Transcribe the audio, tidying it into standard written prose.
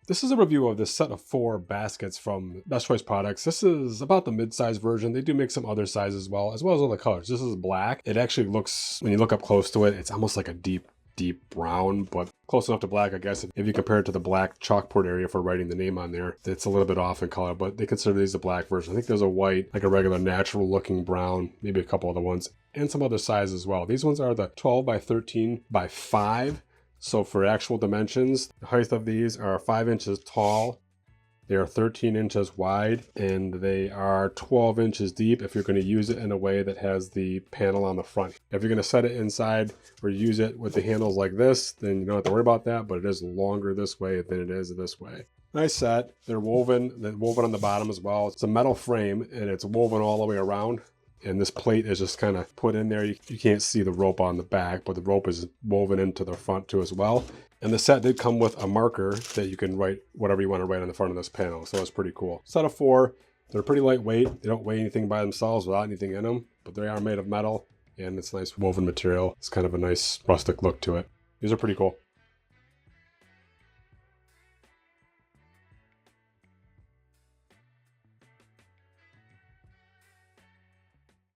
This is a review of this set of 4 baskets from Best Choice Products. This is about the mid-size version. They do make some other sizes as well as other colors. This is black. It actually looks, when you look up close to it, it's almost like a deep brown, but close enough to black, I guess. If you compare it to the black chalkboard area for writing the name on there, it's a little bit off in color, but they consider these a black version. I think there's a white, like a regular natural looking brown, maybe a couple other ones, and some other sizes as well. These ones are the 12 by 13 by 5. So for actual dimensions, the height of these are 5 inches tall, they are 13 inches wide, and they are 12 inches deep if you're going to use it in a way that has the panel on the front. If you're going to set it inside or use it with the handles like this, then you don't have to worry about that, but it is longer this way than it is this way. Nice set. They're woven on the bottom as well. It's a metal frame, and it's woven all the way around. And this plate is just kind of put in there. You can't see the rope on the back, but the rope is woven into the front too as well. And the set did come with a marker that you can write whatever you want to write on the front of this panel. So it's pretty cool. Set of 4. They're pretty lightweight. They don't weigh anything by themselves without anything in them, but they are made of metal, and it's nice woven material. It's kind of a nice rustic look to it. These are pretty cool.